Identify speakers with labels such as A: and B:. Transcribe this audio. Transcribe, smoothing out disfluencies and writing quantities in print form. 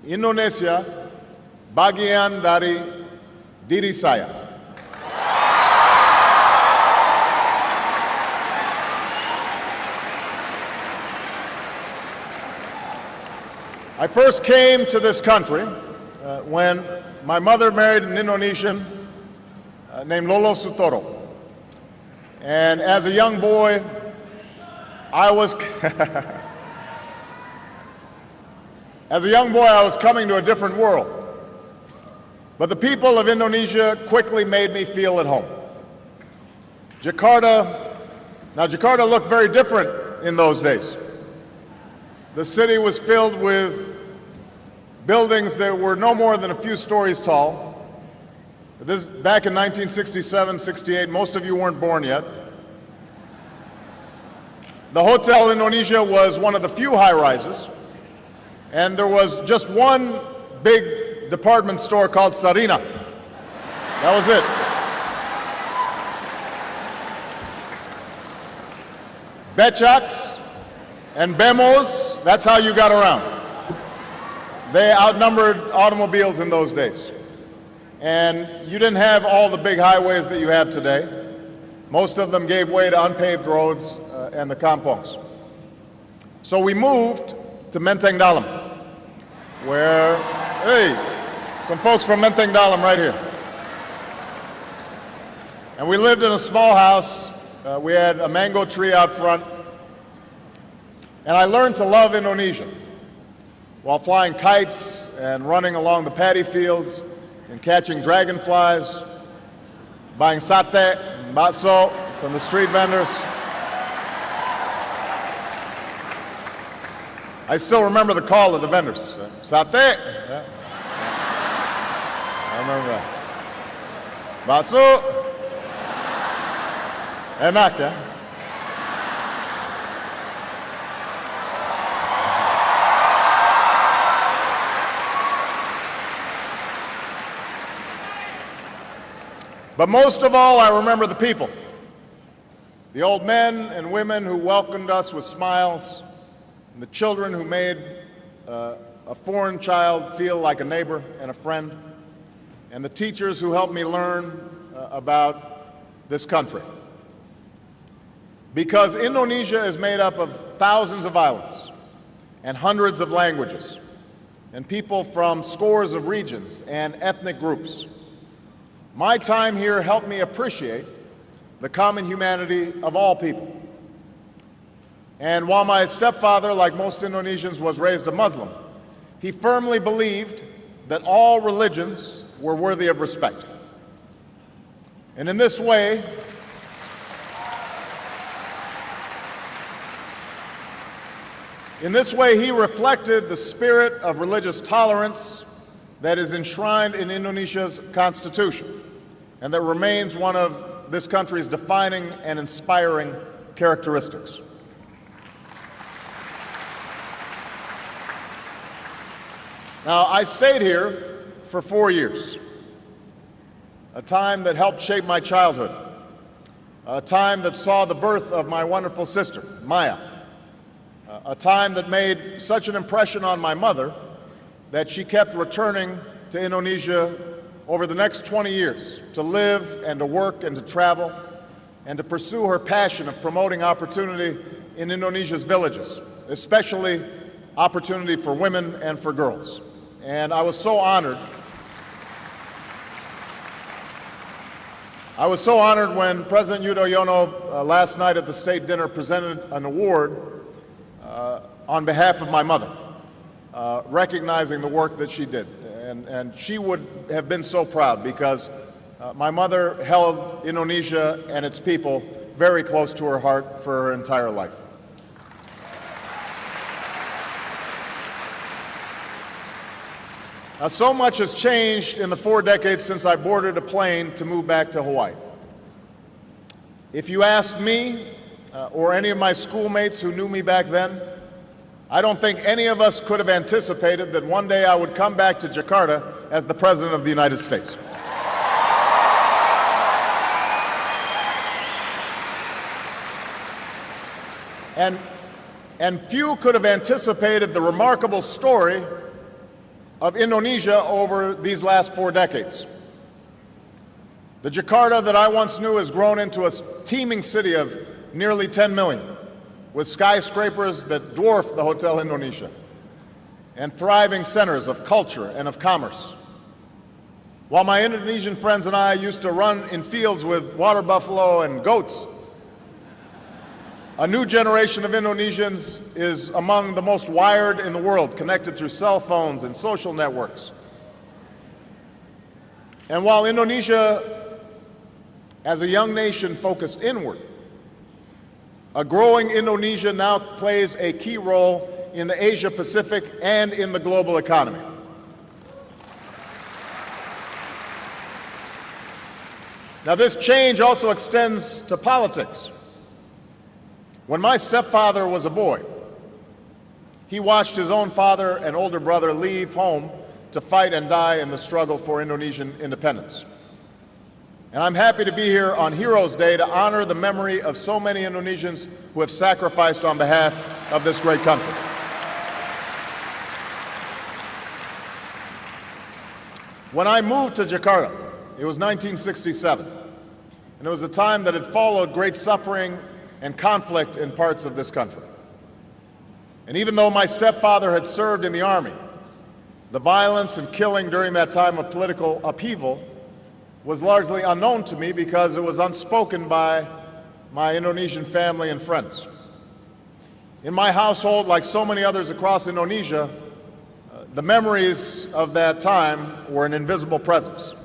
A: Indonesia bagian dari diri saya. I first came to this country when my mother married an Indonesian named Lolo Sutoro. And as a young boy, I was coming to a different world. But the people of Indonesia quickly made me feel at home. Jakarta looked very different in those days. The city was filled with buildings that were no more than a few stories tall. Back in 1967, 68, most of you weren't born yet. The Hotel Indonesia was one of the few high-rises, and there was just one big department store called Sarina. That was it. Becaks and Bemos, that's how you got around. They outnumbered automobiles in those days. And you didn't have all the big highways that you have today. Most of them gave way to unpaved roads and the kampongs. So we moved to Menteng Dalam, where, hey, some folks from Menteng Dalam right here. And we lived in a small house. We had a mango tree out front. And I learned to love Indonesia while flying kites and running along the paddy fields and catching dragonflies, buying sate and bakso from the street vendors. I still remember the call of the vendors. Sate. Yeah. I remember that. Bakso. Enak, yeah? But most of all, I remember the people. The old men and women who welcomed us with smiles, and the children who made a foreign child feel like a neighbor and a friend, and the teachers who helped me learn about this country. Because Indonesia is made up of thousands of islands and hundreds of languages, and people from scores of regions and ethnic groups. My time here helped me appreciate the common humanity of all people. And while my stepfather, like most Indonesians, was raised a Muslim, he firmly believed that all religions were worthy of respect. And in this way, he reflected the spirit of religious tolerance that is enshrined in Indonesia's constitution, and that remains one of this country's defining and inspiring characteristics. Now, I stayed here for 4 years, a time that helped shape my childhood, a time that saw the birth of my wonderful sister, Maya, a time that made such an impression on my mother that she kept returning to Indonesia over the next 20 years to live and to work and to travel and to pursue her passion of promoting opportunity in Indonesia's villages, especially opportunity for women and for girls. And I was so honored. I was so honored when President Yudhoyono last night at the state dinner presented an award on behalf of my mother, recognizing the work that she did. And she would have been so proud because my mother held Indonesia and its people very close to her heart for her entire life. Now, so much has changed in the 4 decades since I boarded a plane to move back to Hawaii. If you asked me or any of my schoolmates who knew me back then, I don't think any of us could have anticipated that one day I would come back to Jakarta as the President of the United States. And few could have anticipated the remarkable story of Indonesia over these last 4 decades. The Jakarta that I once knew has grown into a teeming city of nearly 10 million, with skyscrapers that dwarf the Hotel Indonesia, and thriving centers of culture and of commerce. While my Indonesian friends and I used to run in fields with water buffalo and goats, a new generation of Indonesians is among the most wired in the world, connected through cell phones and social networks. And while Indonesia, as a young nation, focused inward, a growing Indonesia now plays a key role in the Asia-Pacific and in the global economy. Now, this change also extends to politics. When my stepfather was a boy, he watched his own father and older brother leave home to fight and die in the struggle for Indonesian independence. And I'm happy to be here on Heroes Day to honor the memory of so many Indonesians who have sacrificed on behalf of this great country. When I moved to Jakarta, it was 1967, and it was a time that had followed great suffering and conflict in parts of this country. And even though my stepfather had served in the army, the violence and killing during that time of political upheaval was largely unknown to me because it was unspoken by my Indonesian family and friends. In my household, like so many others across Indonesia, the memories of that time were an invisible presence.